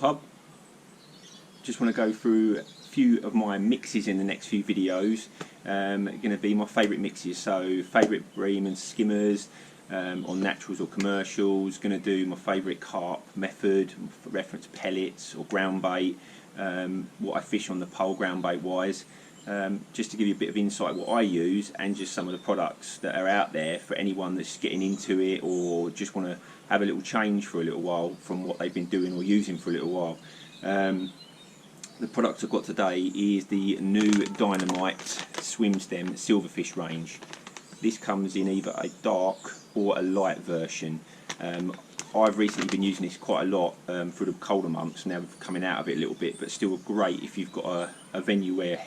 pub. Just want to go through a few of my mixes in the next few videos. Going to be my favourite mixes, so favourite bream and skimmers on naturals or commercials. Going to do my favourite carp method, reference pellets or ground bait, what I fish on the pole ground bait wise. Just to give you a bit of insight what I use, and just some of the products that are out there for anyone that's getting into it or just want to have a little change for a little while from what they've been doing or using for a little while. The product I've got today is the new Dynamite swim stem silverfish range. This comes in either a dark or a light version. I've recently been using this quite a lot through the colder months, now coming out of it a little bit, but still great if you've got a venue where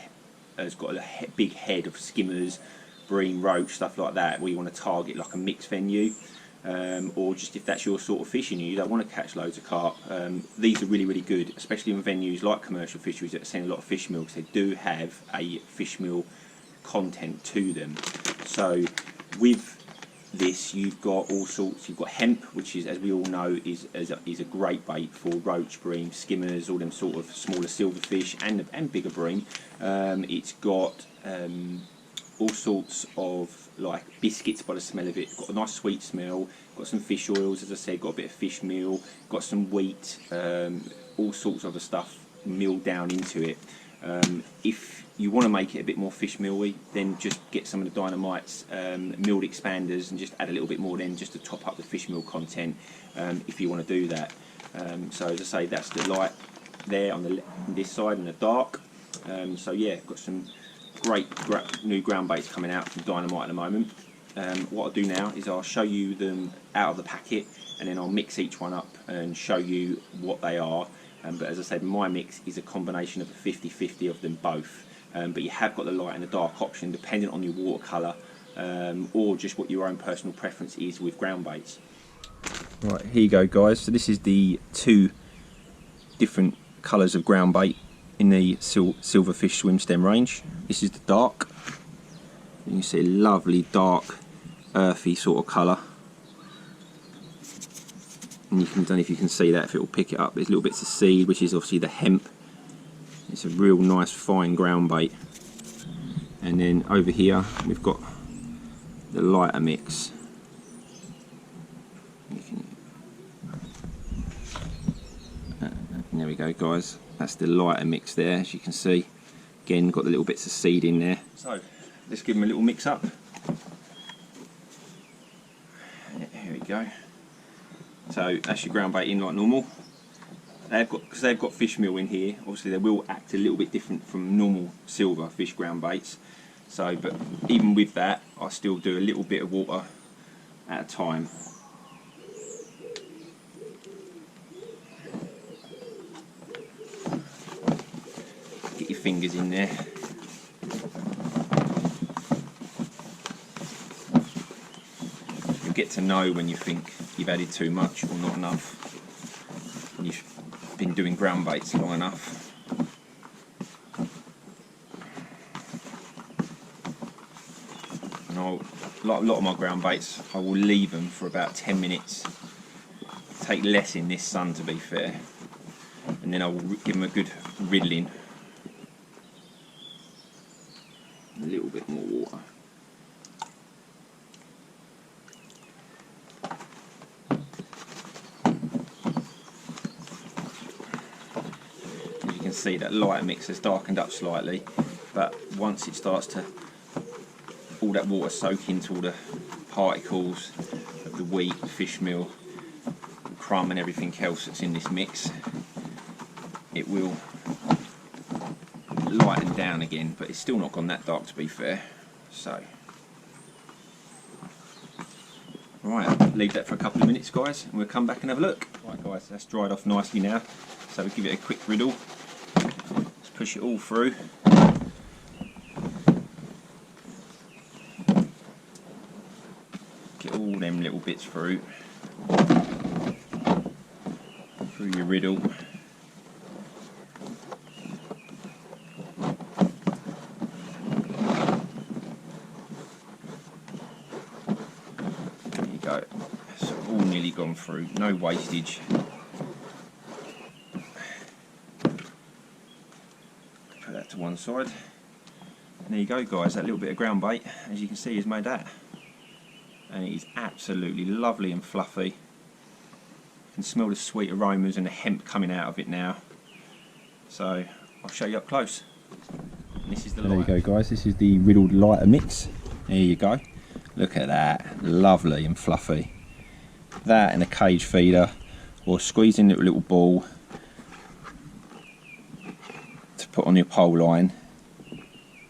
it's got a big head of skimmers, bream, roach, stuff like that, where you want to target like a mixed venue, or just if that's your sort of fishing, you don't want to catch loads of carp. These are really good, especially in venues like commercial fisheries that send a lot of fish meal, because they do have a fish meal content to them. So with this you've got all sorts. You've got hemp, which is, as we all know, is a great bait for roach, bream, skimmers, all them sort of smaller silverfish and bigger bream. It's got all sorts of like biscuits by the smell of it. Got a nice sweet smell. Got some fish oils, as I said. Got a bit of fish meal. Got some wheat. All sorts of other stuff milled down into it. If you want to make it a bit more fish mealy, then just get some of the Dynamite's milled expanders and just add a little bit more then, just to top up the fish meal content, if you want to do that. So as I say, that's the light there on this side and the dark. So yeah, got some great new ground baits coming out from Dynamite at the moment. What I'll do now is I'll show you them out of the packet, and then I'll mix each one up and show you what they are. But as I said, my mix is a combination of a 50-50 of them both. But you have got the light and the dark option depending on your watercolour, or just what your own personal preference is with ground baits. Right, here you go guys. So this is the two different colours of ground bait in the silverfish swim stem range. This is the dark. You can see a lovely dark earthy sort of colour. And you can, don't know if you can see that, if it will pick it up, there's little bits of seed, which is obviously the hemp. It's a real nice fine ground bait. And then over here we've got the lighter mix. There we go guys, that's the lighter mix there, as you can see. Again, got the little bits of seed in there. So let's give them a little mix up. Here we go. So that's your ground bait in like normal. Because they've got fish meal in here, obviously they will act a little bit different from normal silver fish ground baits. So, but even with that, I still do a little bit of water at a time. Get your fingers in there. You'll get to know when you think you've added too much or not enough. And you've been doing ground baits long enough. And like a lot of my ground baits, I will leave them for about 10 minutes. Take less in this sun, to be fair. And then I will give them a good riddling. A little bit more water. See that lighter mix has darkened up slightly, but once it starts to all that water soak into all the particles of the wheat, the fish meal, the crumb and everything else that's in this mix, it will lighten down again, but it's still not gone that dark, to be fair. So right, leave that for a couple of minutes guys, and we'll come back and have a look. Right guys, that's dried off nicely now, so we'll give it a quick riddle. Push it all through. Get all them little bits through your riddle. There you go. It's all nearly gone through. No wastage. to one side. And there you go guys, that little bit of ground bait, as you can see, has made that. And it is absolutely lovely and fluffy. You can smell the sweet aromas and the hemp coming out of it now. So I'll show you up close. And this is the there you go guys, this is the riddled lighter mix. There you go. Look at that, lovely and fluffy. That and a cage feeder, or squeezing a little ball to put on your pole line.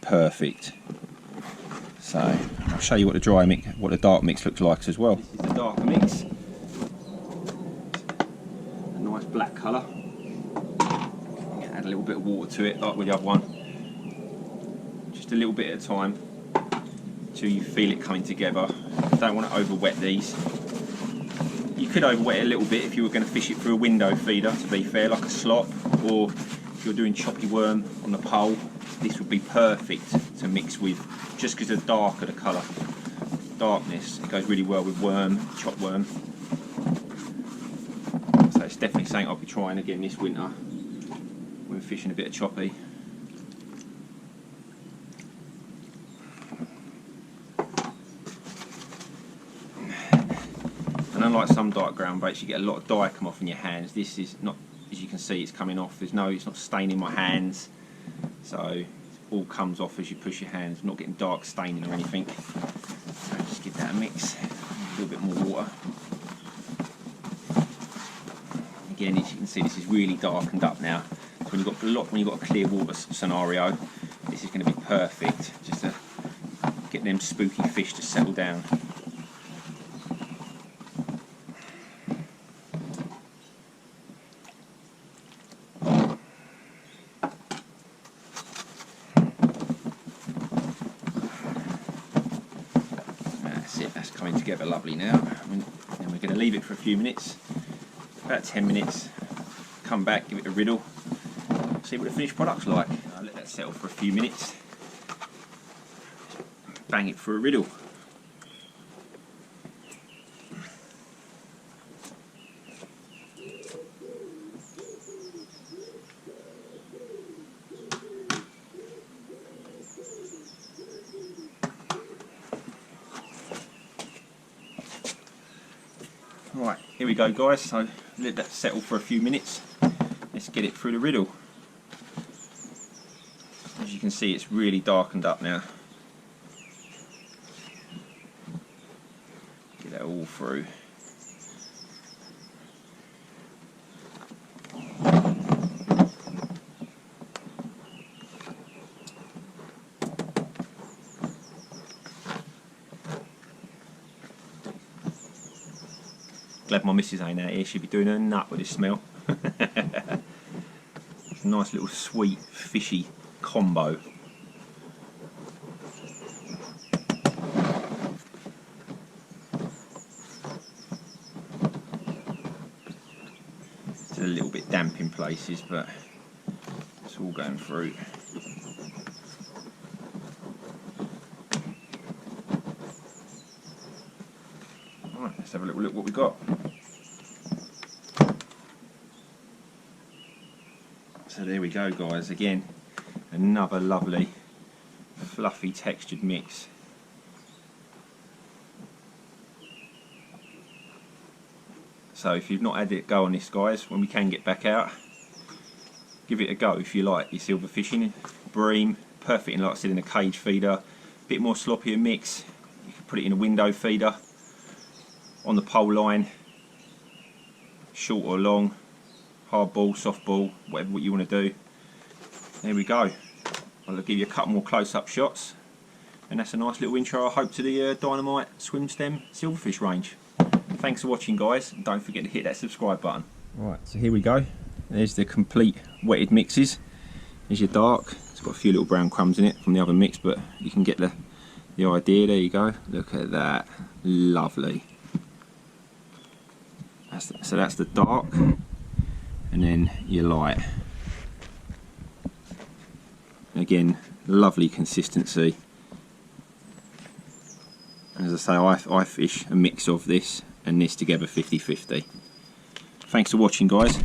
Perfect. So I'll show you what the dry mix, what the dark mix looks like as well. This is the dark mix. A nice black colour. Add a little bit of water to it, like with the other one. Just a little bit at a time, till you feel it coming together. Don't want to over wet these. You could over wet it a little bit if you were going to fish it through a window feeder, to be fair, like a slop, or if you're doing choppy worm on the pole, this would be perfect to mix with, just because of the darker the colour. Darkness, it goes really well with worm, chopped worm. So it's definitely something I'll be trying again this winter when fishing a bit of choppy. And unlike some dark ground baits, you get a lot of dye come off in your hands. This is not, as you can see, it's coming off. It's not staining my hands. So it all comes off as you push your hands, not getting dark staining or anything. So just give that a mix, a little bit more water. Again, as you can see, this is really darkened up now. So when you've got a clear water scenario, this is going to be perfect just to get them spooky fish to settle down. That's coming together lovely now. And we're going to leave it for a few minutes, about 10 minutes, come back, give it a riddle, see what the finished product's like. I'll let that settle for a few minutes, bang it for a riddle. Right, here we go guys, so let that settle for a few minutes. Let's get it through the riddle. As you can see, it's really darkened up now. Get that all through. Glad my missus ain't out here, she'd be doing her nut with this smell. It's a nice little sweet, fishy combo. It's a little bit damp in places, but it's all going through. Alright, let's have a little look what we got. So there we go guys, again another lovely fluffy textured mix. So if you've not had it go on this guys, when we can get back out, give it a go if you like your silver fishing. Bream, perfect in, like I said, in a cage feeder. A bit more sloppier mix, you can put it in a window feeder, on the pole line, short or long, hard ball, soft ball, whatever what you want to do. There we go. I'll give you a couple more close-up shots, and that's a nice little intro, I hope, to the Dynamite swim stem silverfish range. Thanks for watching guys, and don't forget to hit that subscribe button. Right, so here we go. There's the complete wetted mixes. There's your dark. It's got a few little brown crumbs in it from the other mix, but you can get the idea. There you go. Look at that. Lovely. So that's the dark, and then your light. Again, lovely consistency. As I say, I fish a mix of this and this together 50-50. Thanks for watching guys.